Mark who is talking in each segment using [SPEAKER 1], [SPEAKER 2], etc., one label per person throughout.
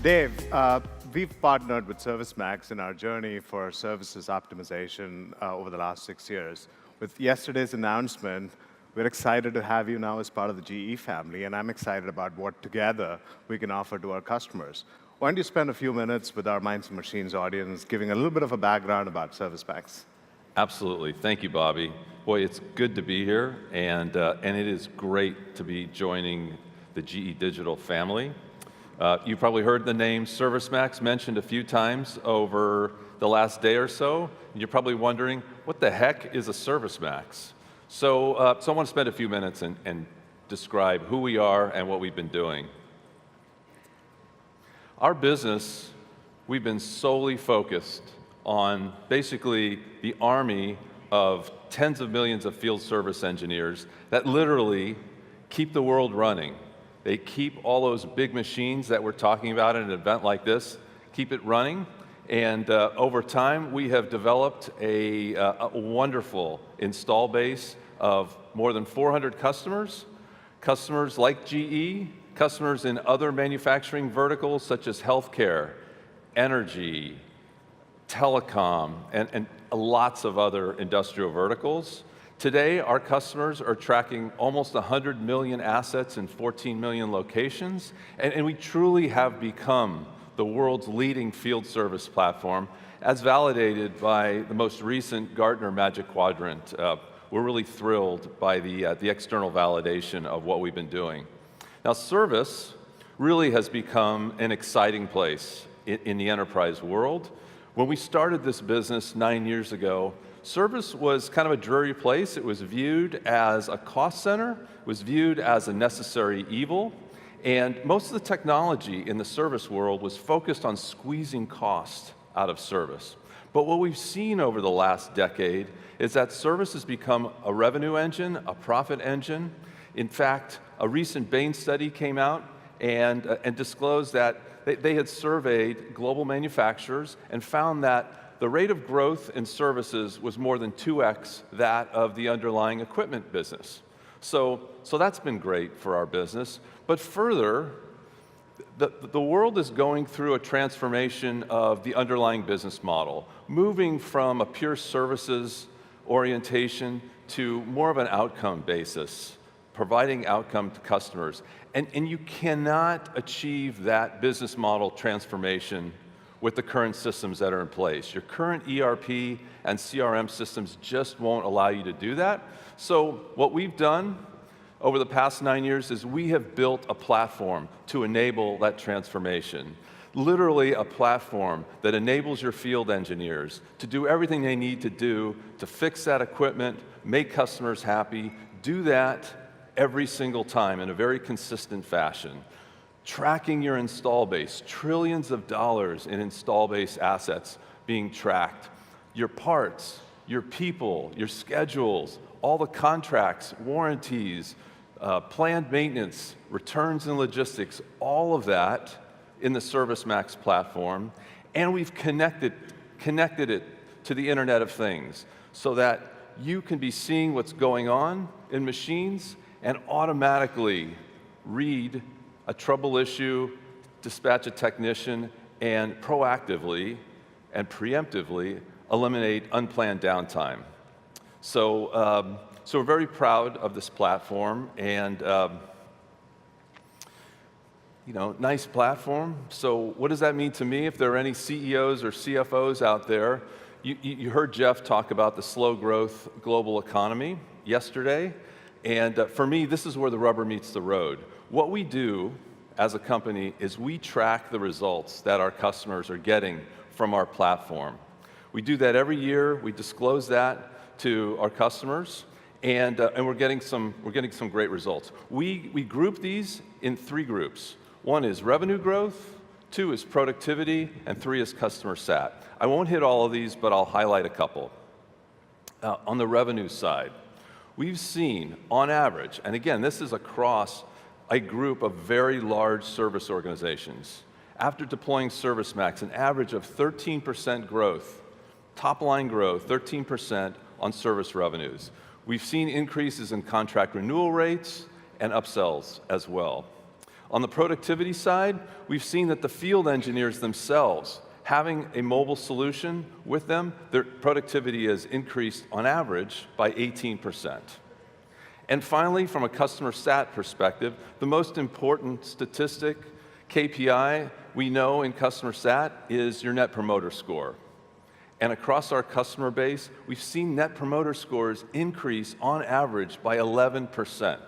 [SPEAKER 1] Dave, we've partnered with ServiceMax in our journey for services optimization over the last 6 years. With yesterday's announcement, we're excited to have you now as part of the GE family, and I'm excited about what together we can offer to our customers. Why don't you spend a few minutes with our Minds and Machines audience, giving a little bit of a background about ServiceMax?
[SPEAKER 2] Absolutely. Thank you, Bobby. Boy, it's good to be here, and it is great to be joining the GE Digital family. You've probably heard the name ServiceMax mentioned a few times over the last day or so. And you're probably wondering, what the heck is a ServiceMax? So I want to spend a few minutes and describe who we are and what we've been doing. Our business, we've been solely focused on basically the army of tens of millions of field service engineers that literally keep the world running. They keep all those big machines that we're talking about at an event like this, keep it running. And over time, we have developed a wonderful install base of more than 400 customers, customers like GE, customers in other manufacturing verticals such as healthcare, energy, telecom, and lots of other industrial verticals. Today, our customers are tracking almost 100 million assets in 14 million locations, and we truly have become the world's leading field service platform, as validated by the most recent Gartner Magic Quadrant. We're really thrilled by the external validation of what we've been doing. Now, service really has become an exciting place in the enterprise world. When we started this business 9 years ago, service was kind of a dreary place. It was viewed as a cost center, it was viewed as a necessary evil, and most of the technology in the service world was focused on squeezing cost out of service. But what we've seen over the last decade is that service has become a revenue engine, a profit engine. In fact, a recent Bain study came out and disclosed that they had surveyed global manufacturers and found that the rate of growth in services was more than 2x that of the underlying equipment business. So that's been great for our business. But further, the world is going through a transformation of the underlying business model, moving from a pure services orientation to more of an outcome basis, providing outcome to customers. And you cannot achieve that business model transformation with the current systems that are in place. Your current ERP and CRM systems just won't allow you to do that. So what we've done over the past 9 years is we have built a platform to enable that transformation. Literally a platform that enables your field engineers to do everything they need to do to fix that equipment, make customers happy, do that every single time in a very consistent fashion. Tracking your install base, trillions of dollars in install base assets being tracked. Your parts, your people, your schedules, all the contracts, warranties, planned maintenance, returns and logistics, all of that in the ServiceMax platform. And we've connected it to the Internet of Things so that you can be seeing what's going on in machines and automatically read a trouble issue, dispatch a technician, and proactively and preemptively eliminate unplanned downtime. So we're very proud of this platform, and nice platform. So what does that mean to me? If there are any CEOs or CFOs out there, you heard Jeff talk about the slow growth global economy yesterday, and for me, this is where the rubber meets the road. What we do as a company is we track the results that our customers are getting from our platform. We do that every year. We disclose that to our customers, and we're getting some great results. We group these in 3 groups. 1 is revenue growth, 2 is productivity, and 3 is customer sat. I won't hit all of these, but I'll highlight a couple. On the revenue side, we've seen, on average, and again, this is across a group of very large service organizations, after deploying ServiceMax, an average of 13% growth, top line growth, 13% on service revenues. We've seen increases in contract renewal rates and upsells as well. On the productivity side, we've seen that the field engineers themselves, having a mobile solution with them, their productivity has increased on average by 18%. And finally, from a customer sat perspective, the most important statistic, KPI, we know in customer sat is your Net Promoter Score. And across our customer base, we've seen Net Promoter Scores increase on average by 11%.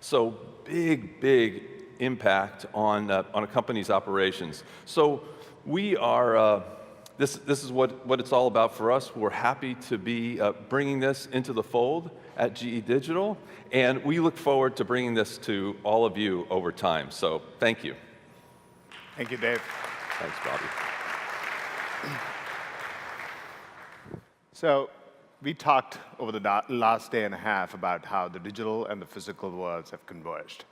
[SPEAKER 2] So big impact on a company's operations. So we are, this is what it's all about for us. We're happy to be bringing this into the fold at GE Digital, and we look forward to bringing this to all of you over time. So thank you.
[SPEAKER 1] Thank you, Dave.
[SPEAKER 2] Thanks, Bobby.
[SPEAKER 1] So we talked over the last day and a half about how the digital and the physical worlds have converged.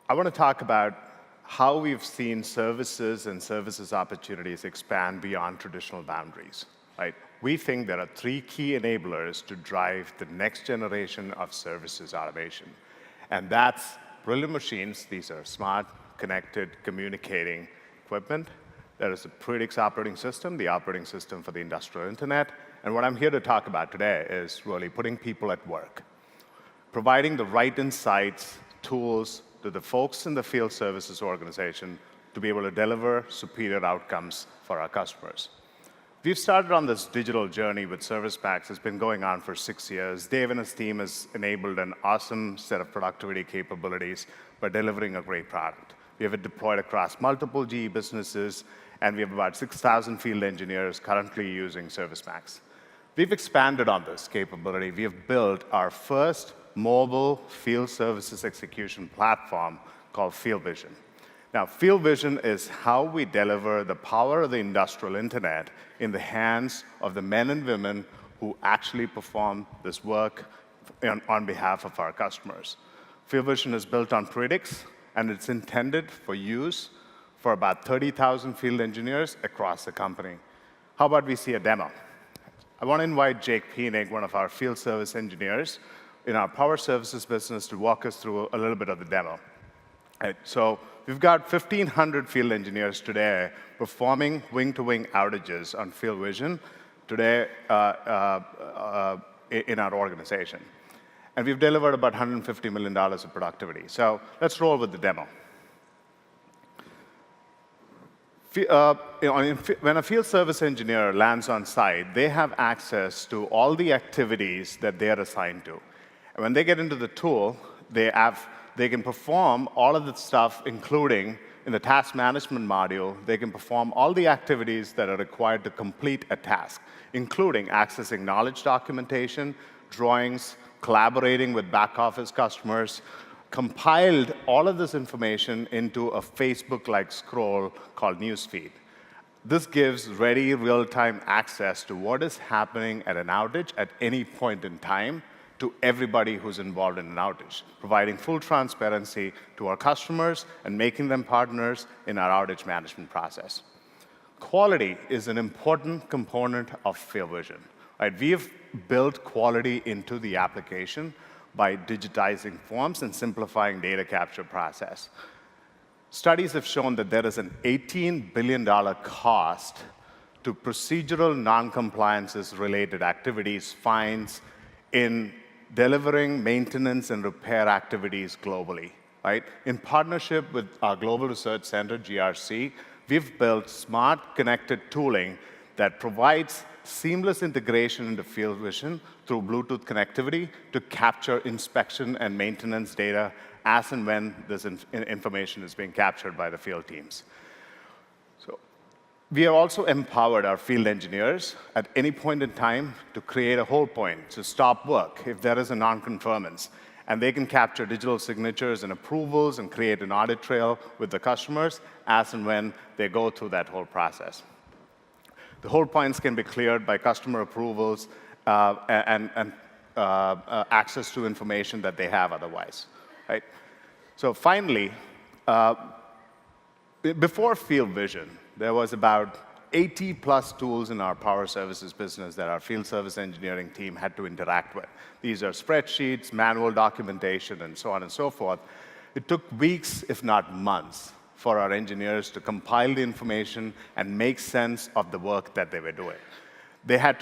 [SPEAKER 1] I want to talk about how we've seen services and services opportunities expand beyond traditional boundaries, right? We think there are three key enablers to drive the next generation of services automation. And that's brilliant machines. These are smart, connected, communicating equipment. There is the Predix operating system, the operating system for the industrial internet. And what I'm here to talk about today is really putting people at work, providing the right insights, tools to the folks in the field services organization to be able to deliver superior outcomes for our customers. We've started on this digital journey with ServiceMax. It's been going on for 6 years. Dave and his team has enabled an awesome set of productivity capabilities by delivering a great product. We have it deployed across multiple GE businesses, and we have about 6,000 field engineers currently using ServiceMax. We've expanded on this capability. We have built our first mobile field services execution platform called FieldVision. Now, FieldVision is how we deliver the power of the industrial internet in the hands of the men and women who actually perform this work on behalf of our customers. FieldVision is built on Predix, and it's intended for use for about 30,000 field engineers across the company. How about we see a demo? I want to invite Jake Peenig, one of our field service engineers in our power services business, to walk us through a little bit of the demo. Right, so we've got 1,500 field engineers today performing wing-to-wing outages on FieldVision today in our organization. And we've delivered about $150 million of productivity. So let's roll with the demo. When a field service engineer lands on site, they have access to all the activities that they are assigned to. And when they get into the tool, they can perform all of the stuff, including in the task management module, they can perform all the activities that are required to complete a task, including accessing knowledge documentation, drawings, collaborating with back office customers, compiled all of this information into a Facebook-like scroll called Newsfeed. This gives ready, real-time access to what is happening at an outage at any point in time to everybody who's involved in an outage, providing full transparency to our customers and making them partners in our outage management process. Quality is an important component of FieldVision. Right? We have built quality into the application by digitizing forms and simplifying data capture process. Studies have shown that there is an $18 billion cost to procedural non-compliances related activities, fines, in delivering maintenance and repair activities globally. Right? In partnership with our Global Research Center, GRC, we've built smart connected tooling that provides seamless integration into FieldVision through Bluetooth connectivity to capture inspection and maintenance data as and when this information is being captured by the field teams. So we have also empowered our field engineers at any point in time to create a hold point, to stop work if there is a non-conformance. And they can capture digital signatures and approvals and create an audit trail with the customers as and when they go through that whole process. The hold points can be cleared by customer approvals and access to information that they have otherwise. Right? So finally, before FieldVision, there was about 80-plus tools in our power services business that our field service engineering team had to interact with. These are spreadsheets, manual documentation, and so on and so forth. It took weeks, if not months, for our engineers to compile the information and make sense of the work that they were doing. They had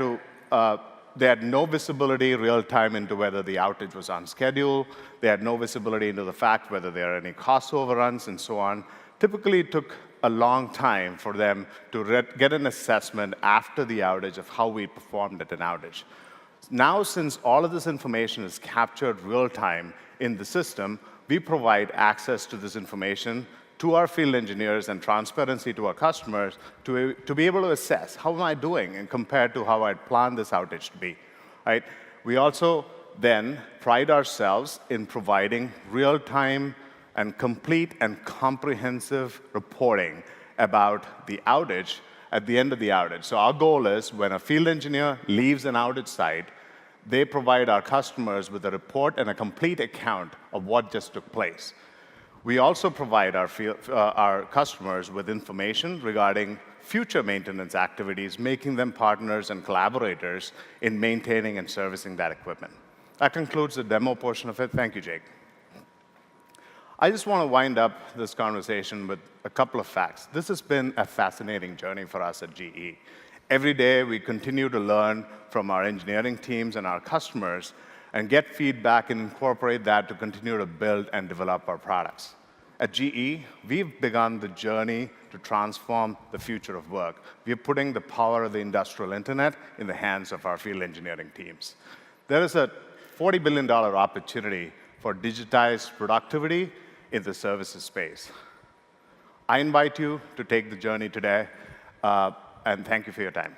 [SPEAKER 1] no visibility real time into whether the outage was on schedule. They had no visibility into the fact whether there are any cost overruns and so on. Typically, it took a long time for them to get an assessment after the outage of how we performed at an outage. Now, since all of this information is captured real time in the system, we provide access to this information to our field engineers and transparency to our customers to be able to assess how am I doing and compared to how I'd planned this outage to be. Right? We also then pride ourselves in providing real-time and complete and comprehensive reporting about the outage at the end of the outage. So our goal is when a field engineer leaves an outage site, they provide our customers with a report and a complete account of what just took place. We also provide our customers with information regarding future maintenance activities, making them partners and collaborators in maintaining and servicing that equipment. That concludes the demo portion of it. Thank you, Jake. I just want to wind up this conversation with a couple of facts. This has been a fascinating journey for us at GE. Every day, we continue to learn from our engineering teams and our customers and get feedback and incorporate that to continue to build and develop our products. At GE, we've begun the journey to transform the future of work. We're putting the power of the industrial internet in the hands of our field engineering teams. There is a $40 billion opportunity for digitized productivity in the services space. I invite you to take the journey today, and thank you for your time.